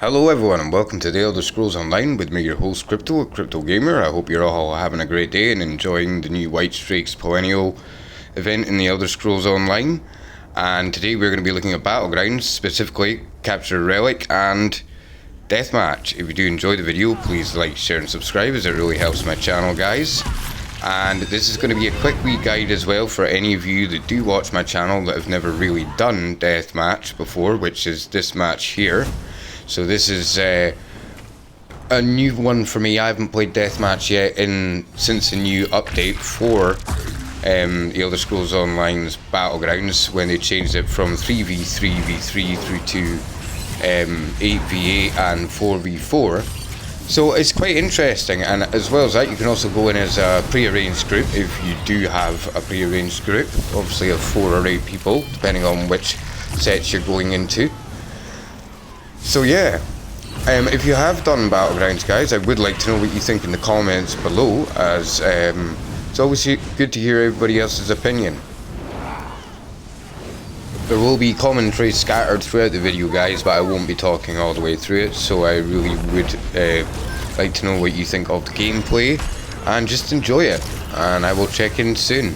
Hello everyone and welcome to The Elder Scrolls Online with me, your host Crypto, a Crypto Gamer. I hope you're all having a great day and enjoying the new White Strikes Perennial event in The Elder Scrolls Online. And today we're going to be looking at battlegrounds, specifically Capture a Relic and Deathmatch. If you do enjoy the video, please like, share and subscribe as it really helps my channel, guys. And this is going to be a quick wee guide as well for any of you that do watch my channel that have never really done Deathmatch before, which is this match here. So this is a new one for me. I haven't played Deathmatch yet since the new update for The Elder Scrolls Online's Battlegrounds, when they changed it from 3v3v3 through to 8v8 and 4v4. So it's quite interesting, and as well as that, you can also go in as a pre-arranged group if you do have a pre-arranged group, obviously of 4 or 8 people, depending on which sets you're going into. So yeah, if you have done Battlegrounds, guys, I would like to know what you think in the comments below, as it's always good to hear everybody else's opinion. There will be commentary scattered throughout the video, guys, but I won't be talking all the way through it, so I really would like to know what you think of the gameplay, and just enjoy it, and I will check in soon.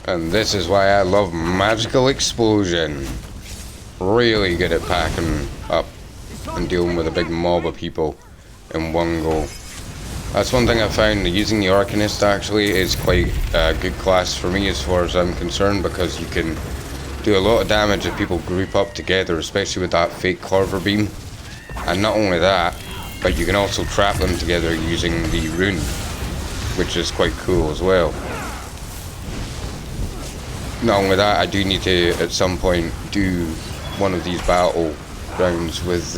And this is why I love Magical Explosion. Really good at packing up and dealing with a big mob of people in one go. That's one thing I found, using the Arcanist actually is quite a good class for me as far as I'm concerned, because you can do a lot of damage if people group up together, especially with that fake Corver Beam. And not only that, but you can also trap them together using the rune, which is quite cool as well. Not only that, I do need to at some point do one of these battlegrounds with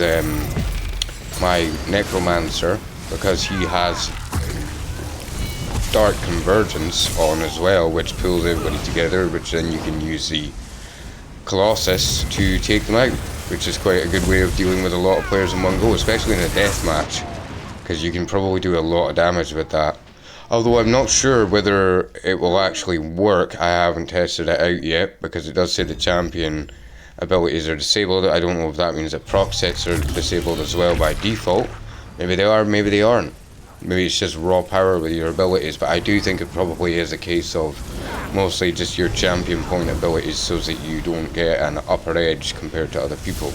my Necromancer, because he has Dark Convergence on as well, which pulls everybody together, which then you can use the Colossus to take them out, which is quite a good way of dealing with a lot of players in one go, especially in a deathmatch, because you can probably do a lot of damage with that. Although I'm not sure whether it will actually work. I haven't tested it out yet, because it does say the champion abilities are disabled. I don't know if that means that proc sets are disabled as well by default. Maybe they are, maybe they aren't. Maybe it's just raw power with your abilities, but I do think it probably is a case of mostly just your champion point abilities, so that you don't get an upper edge compared to other people.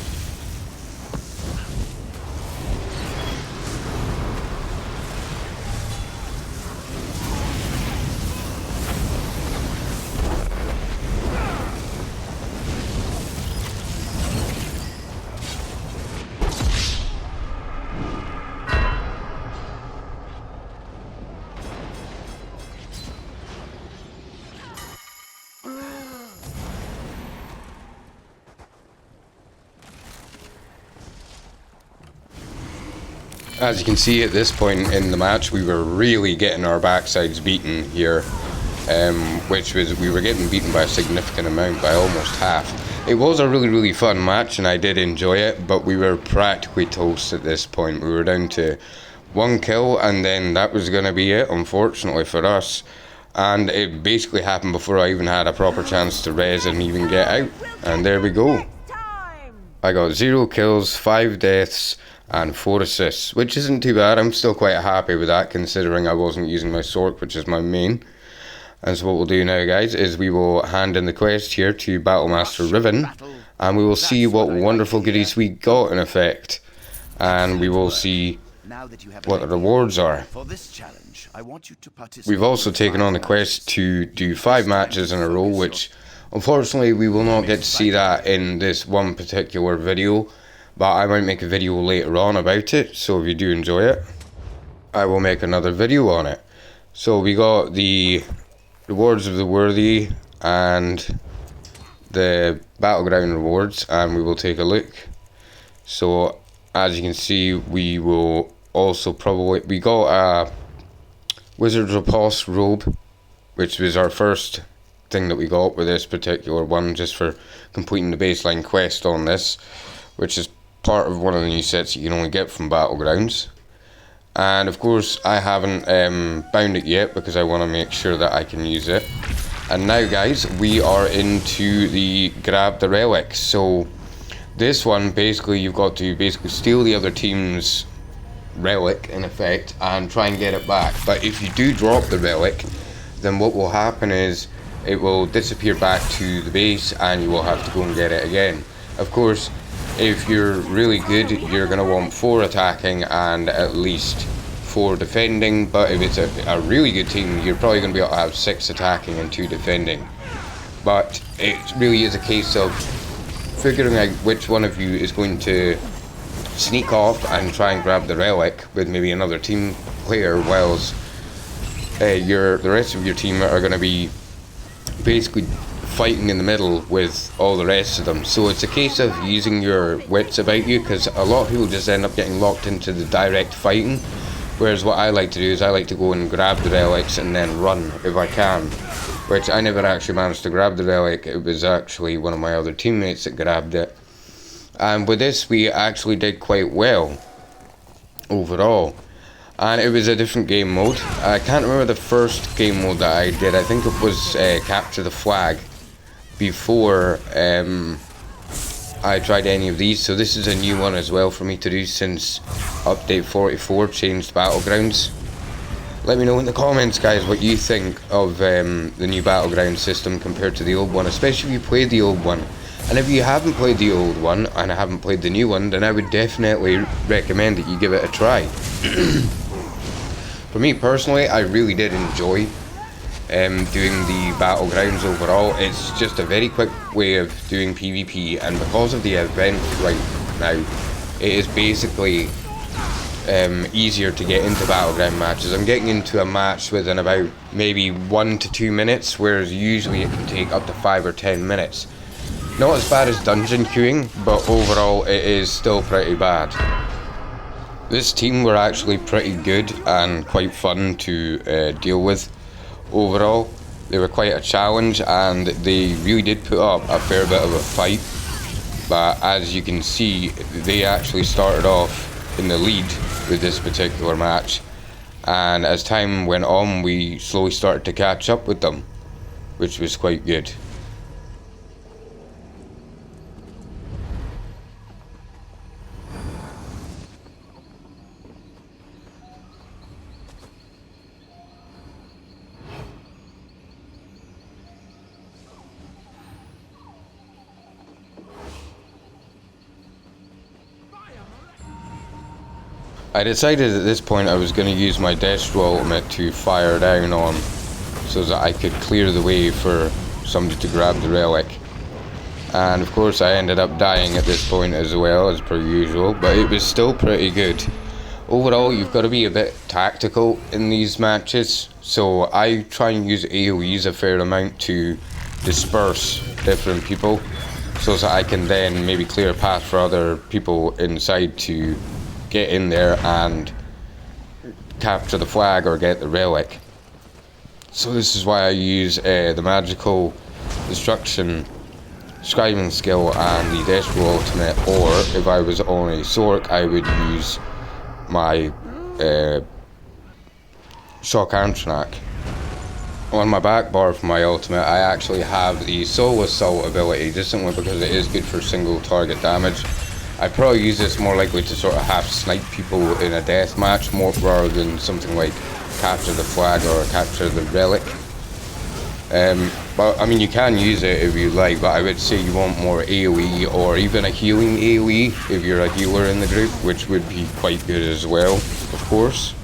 As you can see, at this point in the match, we were really getting our backsides beaten here. which was, we were getting beaten by a significant amount, by almost half. It was a really fun match and I did enjoy it, but we were practically toast at this point. We were down to 1 kill and then that was going to be it, unfortunately for us. And it basically happened before I even had a proper chance to res and even get out. And there we go. I got 0 kills, 5 deaths and 4 assists, which isn't too bad. I'm still quite happy with that considering I wasn't using my sword, which is my main. And so what we'll do now, guys, is we will hand in the quest here to Battlemaster Riven, and we will see what wonderful goodies we got in effect, and we will see what the rewards are. We've also taken on the quest to do 5 matches in a row, which unfortunately we will not get to see that in this one particular video, but I might make a video later on about it, so if you do enjoy it, I will make another video on it. So we got the rewards of the worthy and the battleground rewards, and we will take a look. So as you can see, we will also probably, we got a Wizard's Repulse robe, which was our first thing that we got with this particular one, just for completing the baseline quest on this, which is part of one of the new sets that you can only get from Battlegrounds. And of course I haven't bound it yet because I want to make sure that I can use it. And now, guys, we are into the grab the relic. So this one, basically you've got to basically steal the other team's relic in effect and try and get it back. But if you do drop the relic, then what will happen is it will disappear back to the base and you will have to go and get it again. Of course, if you're really good, you're going to want 4 attacking and at least 4 defending, but if it's a really good team, you're probably going to be able to have 6 attacking and 2 defending. But it really is a case of figuring out which one of you is going to sneak off and try and grab the relic with maybe another team player, whilst the rest of your team are going to be basically fighting in the middle with all the rest of them. So it's a case of using your wits about you, because a lot of people just end up getting locked into the direct fighting, whereas what I like to do is I like to go and grab the relics and then run if I can, which I never actually managed to grab the relic. It was actually one of my other teammates that grabbed it, and with this we actually did quite well overall. And it was a different game mode. I can't remember the first game mode that I did. I think it was capture the flag before I tried any of these, so this is a new one as well for me to do since update 44 changed Battlegrounds. Let me know in the comments, guys, what you think of the new Battleground system compared to the old one, especially if you played the old one. And if you haven't played the old one and haven't played the new one, then I would definitely recommend that you give it a try. For me personally, I really did enjoy doing the Battlegrounds overall. It's just a very quick way of doing PvP, and because of the event right now, it is basically easier to get into Battleground matches. I'm getting into a match within about maybe 1 to 2 minutes, whereas usually it can take up to 5 or 10 minutes. Not as bad as dungeon queuing, but overall it is still pretty bad. This team were actually pretty good and quite fun to deal with. Overall, they were quite a challenge and they really did put up a fair bit of a fight. But as you can see, they actually started off in the lead with this particular match. And as time went on, we slowly started to catch up with them, which was quite good. I decided at this point I was going to use my Destro ultimate to fire down on, so that I could clear the way for somebody to grab the relic. And of course I ended up dying at this point as well, as per usual, but it was still pretty good. Overall, you've got to be a bit tactical in these matches, so I try and use AoEs a fair amount to disperse different people, so that I can then maybe clear a path for other people inside to get in there and capture the flag or get the relic. So this is why I use the magical destruction scribing skill and the desperate ultimate, or if I was on a Sork I would use my shock Antranak. On my back bar for my ultimate I actually have the soul assault ability, just simply because it is good for single target damage. I probably use this more likely to sort of half snipe people in a death match more rather than something like capture the flag or capture the relic. But I mean, you can use it if you like, but I would say you want more AoE or even a healing AoE if you're a healer in the group, which would be quite good as well, of course.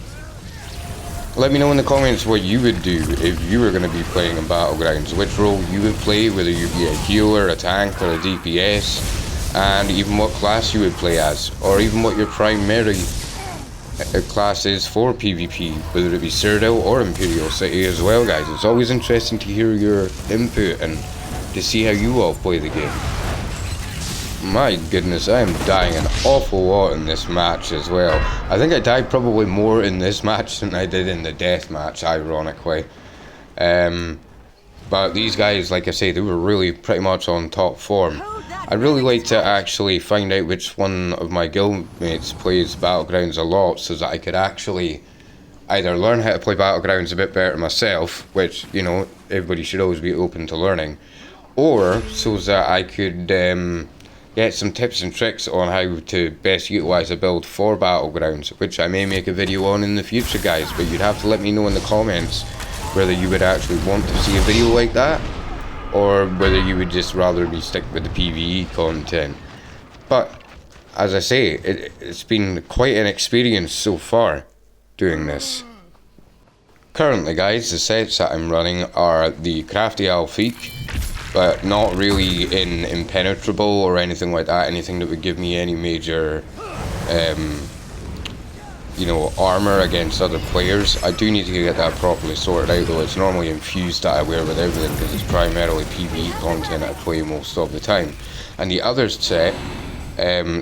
Let me know in the comments what you would do if you were going to be playing in Battlegrounds, which role you would play, whether you be a healer, a tank, or a DPS, and even what class you would play as, or even what your primary class is for PvP, whether it be Cyrodiil or Imperial City as well, guys. It's always interesting to hear your input and to see how you all play the game. My goodness, I am dying an awful lot in this match as well. I think I died probably more in this match than I did in the death match, ironically. But these guys, like I say, they were really pretty much on top form. I'd really like to actually find out which one of my guildmates plays Battlegrounds a lot, so that I could actually either learn how to play Battlegrounds a bit better myself, which, you know, everybody should always be open to learning, or so that I could get some tips and tricks on how to best utilise a build for Battlegrounds, which I may make a video on in the future, guys, but you'd have to let me know in the comments whether you would actually want to see a video like that, or whether you would just rather me stick with the PvE content. But as I say, it's been quite an experience so far doing this. Currently, guys, the sets that I'm running are the Crafty Alfiq, but not really in Impenetrable or anything like that, anything that would give me any major you know, armor against other players. I do need to get that properly sorted out, though. It's normally infused that I wear with everything because it's primarily PvE content I play most of the time. And the other set,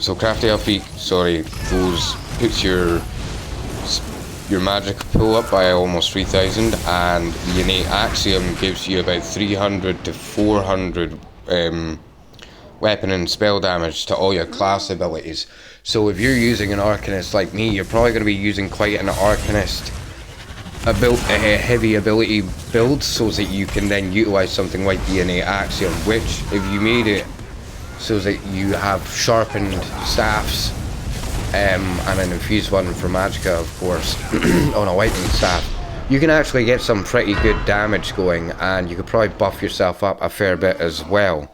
so Crafty Alfiq, sorry, puts your magic pull up by almost 3000, and the innate axiom gives you about 300 to 400 weapon and spell damage to all your class abilities. So if you're using an Arcanist like me, you're probably going to be using quite an Arcanist heavy ability build, so that you can then utilise something like the innate axiom, which if you made it so that you have sharpened staffs and an infused one for Magicka, of course, on a lightning staff, you can actually get some pretty good damage going, and you could probably buff yourself up a fair bit as well.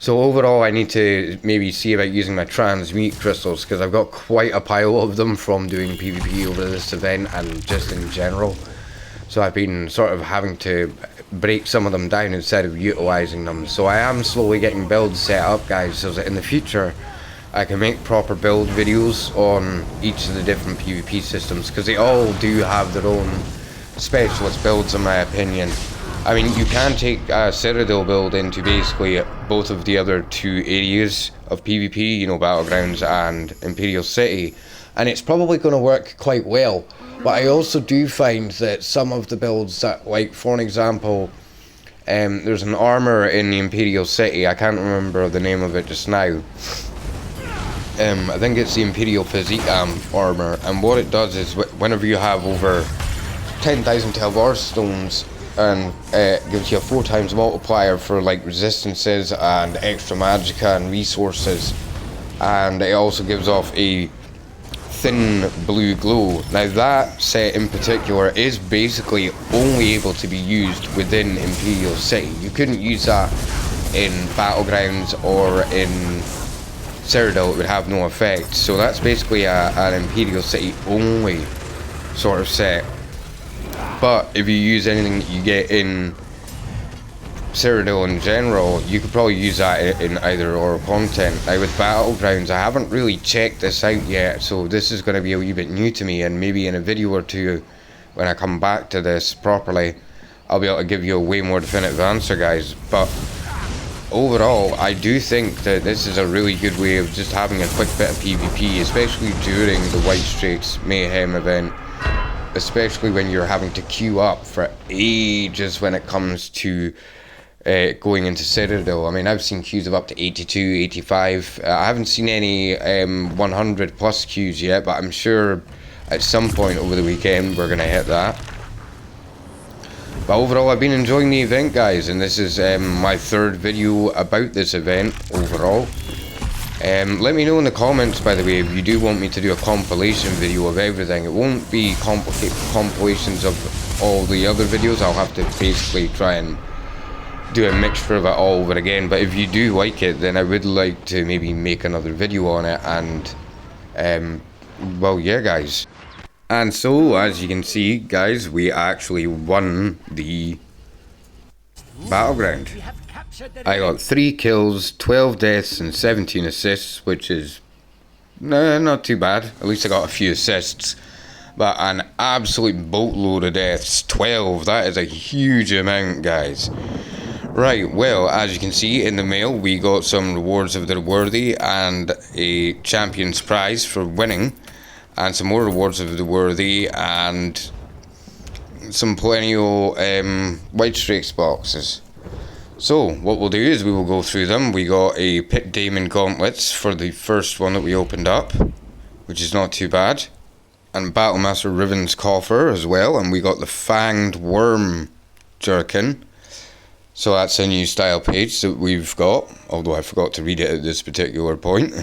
So overall, I need to maybe see about using my transmute crystals, because I've got quite a pile of them from doing PvP over this event and just in general. So I've been sort of having to break some of them down instead of utilising them. So I am slowly getting builds set up, guys, so that in the future I can make proper build videos on each of the different PvP systems, because they all do have their own specialist builds, in my opinion. I mean, you can take a Cyrodiil build into basically both of the other two areas of PvP, you know, Battlegrounds and Imperial City, and it's probably going to work quite well. But I also do find that some of the builds that, like, for an example, there's an armor in the Imperial City, I can't remember the name of it just now. I think it's the Imperial Physique armor, and what it does is whenever you have over 10,000 Telvar stones, and it gives you a 4 times multiplier for like resistances and extra magicka and resources, and it also gives off a thin blue glow. Now that set in particular is basically only able to be used within Imperial City. You couldn't use that in Battlegrounds or in Cyrodiil, it would have no effect. So that's basically an Imperial City only sort of set. But if you use anything that you get in Cyrodiil in general, you could probably use that in either or content. Now with Battlegrounds, I haven't really checked this out yet, so this is going to be a wee bit new to me, and maybe in a video or two when I come back to this properly, I'll be able to give you a way more definitive answer, guys. But overall, I do think that this is a really good way of just having a quick bit of PvP, especially during the White Straits Mayhem event. especially when you're having to queue up for ages when it comes to going into Citadel. I mean, I've seen queues of up to 82, 85. I haven't seen any 100 plus queues yet, but I'm sure at some point over the weekend we're going to hit that. But overall, I've been enjoying the event, guys, and this is my third video about this event overall. Let me know in the comments, by the way, if you do want me to do a compilation video of everything. It won't be compilations of all the other videos. I'll have to basically try and do a mixture of it all over again. But if you do like it, then I would like to maybe make another video on it. And well, yeah, guys. And so, as you can see, guys, we actually won the battleground. I got 3 kills, 12 deaths and 17 assists, which is not too bad. At least I got a few assists. But an absolute boatload of deaths, 12, that is a huge amount, guys. Right, well, as you can see in the mail, we got some rewards of the worthy and a champion's prize for winning. And some more rewards of the worthy and some perennial white streaks boxes. So what we'll do is we will go through them. We got a Pit Damon gauntlets for the first one that we opened up, which is not too bad. And Battlemaster Riven's coffer as well. And we got the Fanged Worm jerkin. So that's a new style page that we've got, although I forgot to read it at this particular point.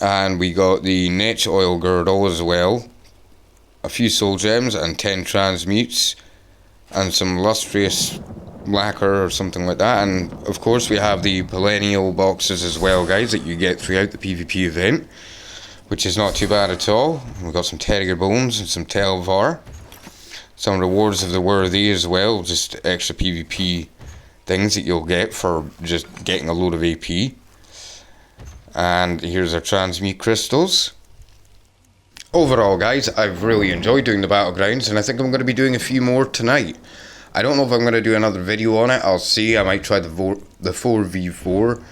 And we got the Netch Oil Girdle as well, a few soul gems and 10 transmutes, and some lustrous lacquer or something like that. And of course we have the perennial boxes as well, guys, that you get throughout the PvP event, which is not too bad at all. We've got some Terrier Bones and some Telvar, some rewards of the worthy as well, just extra PvP things that you'll get for just getting a load of AP. And here's our transmute crystals. Overall, guys, I've really enjoyed doing the battlegrounds, and I think I'm going to be doing a few more tonight. I don't know if I'm going to do another video on it. I'll see. I might try the 4v4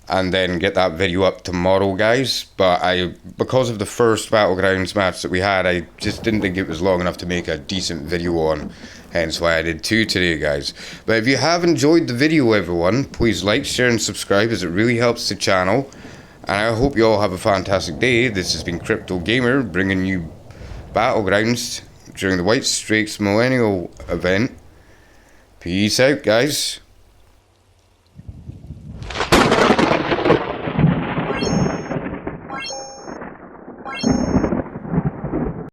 and then get that video up tomorrow, guys. But because of the first battlegrounds match that we had, I just didn't think it was long enough to make a decent video on. Hence why I did 2 today, guys. But if you have enjoyed the video, everyone, please like, share and subscribe, as it really helps the channel. And I hope you all have a fantastic day. This has been Crypto Gamer, bringing you battlegrounds during the White Streaks Millennial event. Peace out, guys.